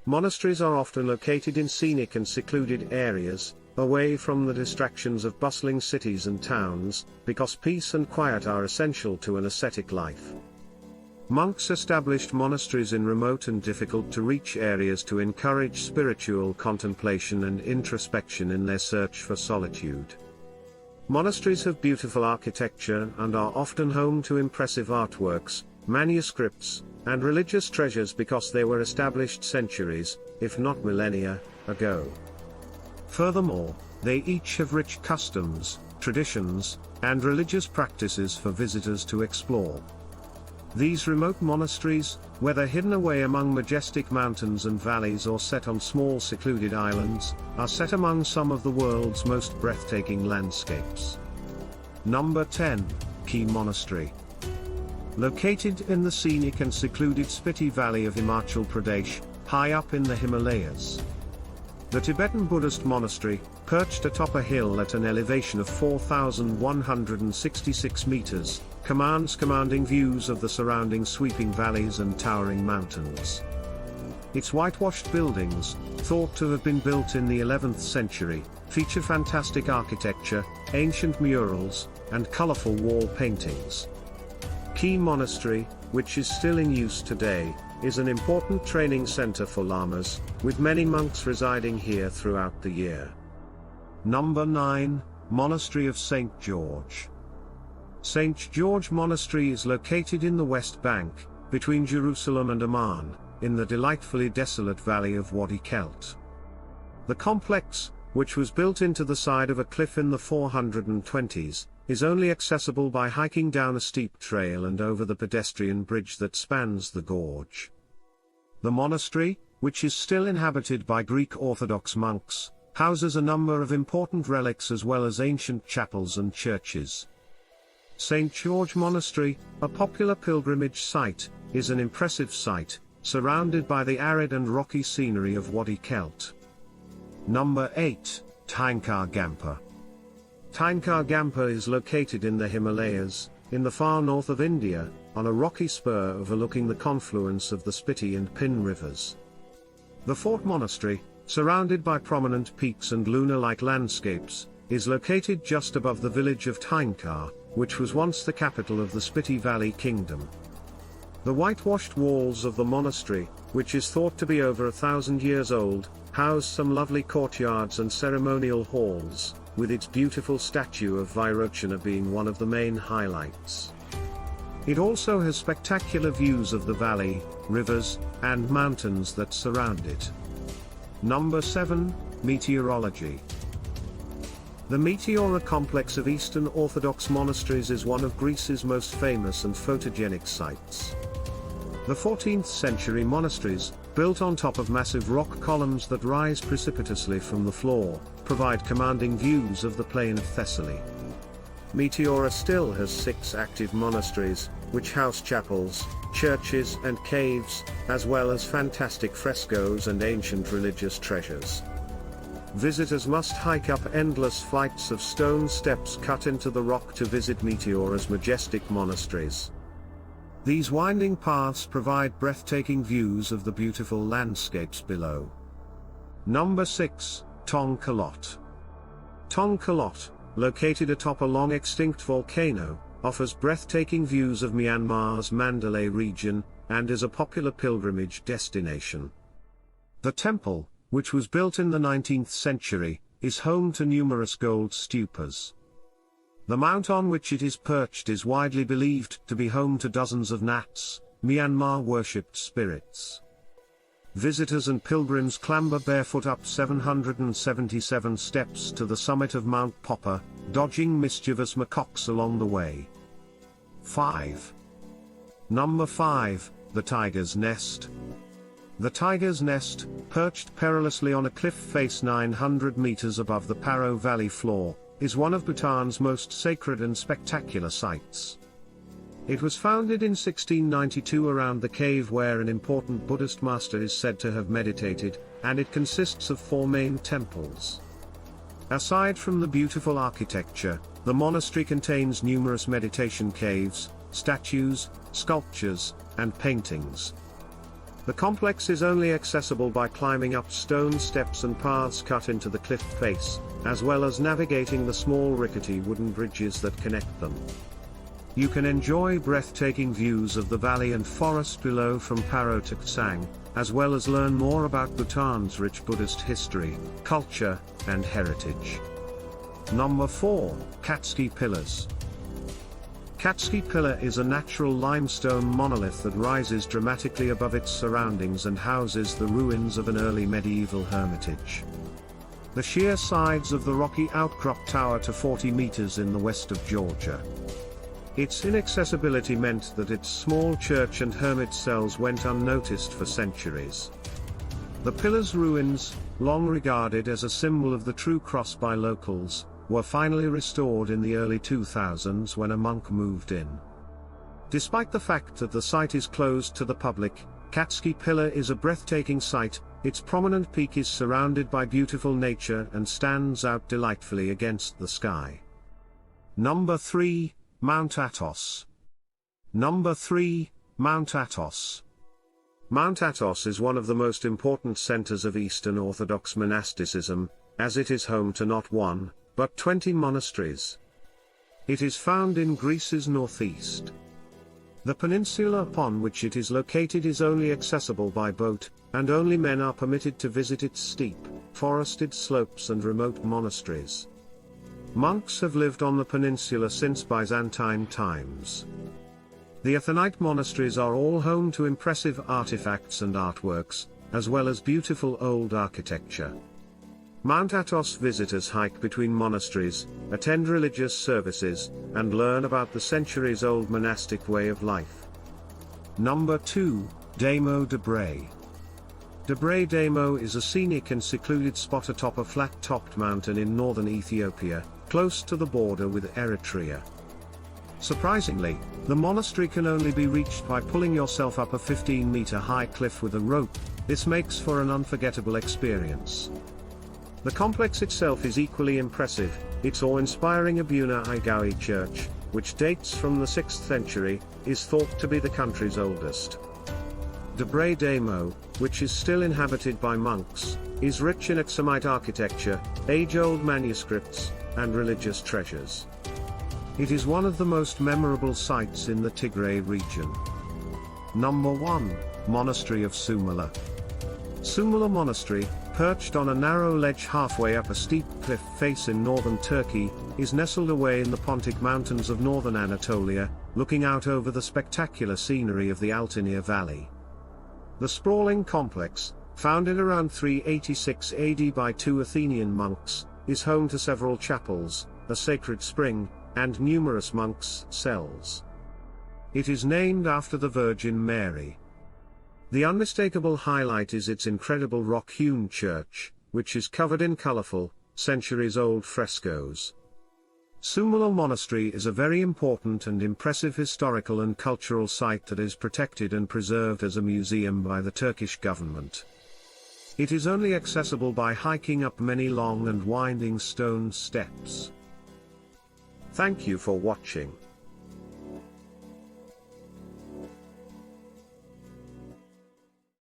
Monasteries are often located in scenic and secluded areas, away from the distractions of bustling cities and towns, because peace and quiet are essential to an ascetic life. Monks established monasteries in remote and difficult-to-reach areas to encourage spiritual contemplation and introspection in their search for solitude. Monasteries have beautiful architecture and are often home to impressive artworks, manuscripts, and religious treasures because they were established centuries, if not millennia, ago. Furthermore, they each have rich customs, traditions, and religious practices for visitors to explore. These remote monasteries, whether hidden away among majestic mountains and valleys or set on small secluded islands, are set among some of the world's most breathtaking landscapes. Number 10, Key Monastery. Located in the scenic and secluded Spiti Valley of Himachal Pradesh, high up in the Himalayas. The Tibetan Buddhist monastery, perched atop a hill at an elevation of 4,166 meters, commands commanding views of the surrounding sweeping valleys and towering mountains. Its whitewashed buildings, thought to have been built in the 11th century, feature fantastic architecture, ancient murals, and colorful wall paintings. Key Monastery, which is still in use today, is an important training center for lamas, with many monks residing here throughout the year. Number 9, Monastery of St. George. St. George Monastery is located in the West Bank, between Jerusalem and Amman, in the delightfully desolate valley of Wadi Kelt. The complex, which was built into the side of a cliff in the 420s, is only accessible by hiking down a steep trail and over the pedestrian bridge that spans the gorge. The monastery, which is still inhabited by Greek Orthodox monks, houses a number of important relics as well as ancient chapels and churches. St. George Monastery, a popular pilgrimage site, is an impressive site, surrounded by the arid and rocky scenery of Wadi Kelt. Number 8, Tainkar Gampa. Tainkar Gampa is located in the Himalayas, in the far north of India, on a rocky spur overlooking the confluence of the Spiti and Pin rivers. The fort monastery, surrounded by prominent peaks and lunar-like landscapes, is located just above the village of Tainkar, which was once the capital of the Spiti Valley Kingdom. The whitewashed walls of the monastery, which is thought to be over 1,000 years old, house some lovely courtyards and ceremonial halls, with its beautiful statue of Vairochana being one of the main highlights. It also has spectacular views of the valley, rivers, and mountains that surround it. Number 7, Meteorology. The Meteora complex of Eastern Orthodox monasteries is one of Greece's most famous and photogenic sites. The 14th century monasteries, built on top of massive rock columns that rise precipitously from the floor, provide commanding views of the plain of Thessaly. Meteora still has 6 active monasteries, which house chapels, churches and caves, as well as fantastic frescoes and ancient religious treasures. Visitors must hike up endless flights of stone steps cut into the rock to visit Meteora's majestic monasteries. These winding paths provide breathtaking views of the beautiful landscapes below. Number 6, Tongkalot. Tongkalot, located atop a long-extinct volcano, offers breathtaking views of Myanmar's Mandalay region, and is a popular pilgrimage destination. The temple, which was built in the 19th century, is home to numerous gold stupas. The mount on which it is perched is widely believed to be home to dozens of Nats, Myanmar-worshipped spirits. Visitors and pilgrims clamber barefoot up 777 steps to the summit of Mount Popper, dodging mischievous macaques along the way. 5. Number 5, the Tiger's Nest. The Tiger's Nest, perched perilously on a cliff face 900 meters above the Paro Valley floor, is one of Bhutan's most sacred and spectacular sites. It was founded in 1692 around the cave where an important Buddhist master is said to have meditated, and it consists of 4 main temples. Aside from the beautiful architecture, the monastery contains numerous meditation caves, statues, sculptures, and paintings. The complex is only accessible by climbing up stone steps and paths cut into the cliff face, as well as navigating the small rickety wooden bridges that connect them. You can enjoy breathtaking views of the valley and forest below from Paro to Ksang, as well as learn more about Bhutan's rich Buddhist history, culture, and heritage. Number 4, Katski Pillars. Katski Pillar is a natural limestone monolith that rises dramatically above its surroundings and houses the ruins of an early medieval hermitage. The sheer sides of the rocky outcrop tower to 40 meters in the west of Georgia. Its inaccessibility meant that its small church and hermit cells went unnoticed for centuries. The pillar's ruins, long regarded as a symbol of the true cross by locals, were finally restored in the early 2000s when a monk moved in. Despite the fact that the site is closed to the public, Katski Pillar is a breathtaking sight. Its prominent peak is surrounded by beautiful nature and stands out delightfully against the sky. Number 3, Mount Athos. Number 3, Mount Athos. Mount Athos is one of the most important centers of Eastern Orthodox monasticism, as it is home to not one, but 20 monasteries. It is found in Greece's northeast. The peninsula upon which it is located is only accessible by boat, and only men are permitted to visit its steep, forested slopes and remote monasteries. Monks have lived on the peninsula since Byzantine times. The Athonite monasteries are all home to impressive artifacts and artworks, as well as beautiful old architecture. Mount Athos visitors hike between monasteries, attend religious services, and learn about the centuries-old monastic way of life. Number 2, Demo de Bray. De Bray Demo is a scenic and secluded spot atop a flat-topped mountain in northern Ethiopia, close to the border with Eritrea. Surprisingly, the monastery can only be reached by pulling yourself up a 15-meter high cliff with a rope. This makes for an unforgettable experience. The complex itself is equally impressive. Its awe-inspiring Abuna Igawi church, which dates from the 6th century, is thought to be the country's oldest. De Bray Demo, which is still inhabited by monks, is rich in Aksumite architecture, age-old manuscripts, and religious treasures. It is one of the most memorable sites in the Tigray region. Number 1, Monastery of Sumala. Sumala Monastery, perched on a narrow ledge halfway up a steep cliff face in northern Turkey, is nestled away in the Pontic Mountains of northern Anatolia, looking out over the spectacular scenery of the Altinir Valley. The sprawling complex, founded around 386 AD by 2 Athenian monks, is home to several chapels, a sacred spring, and numerous monks' cells. It is named after the Virgin Mary. The unmistakable highlight is its incredible rock-hewn church, which is covered in colorful, centuries-old frescoes. Sumala Monastery is a very important and impressive historical and cultural site that is protected and preserved as a museum by the Turkish government. It is only accessible by hiking up many long and winding stone steps. Thank you for watching.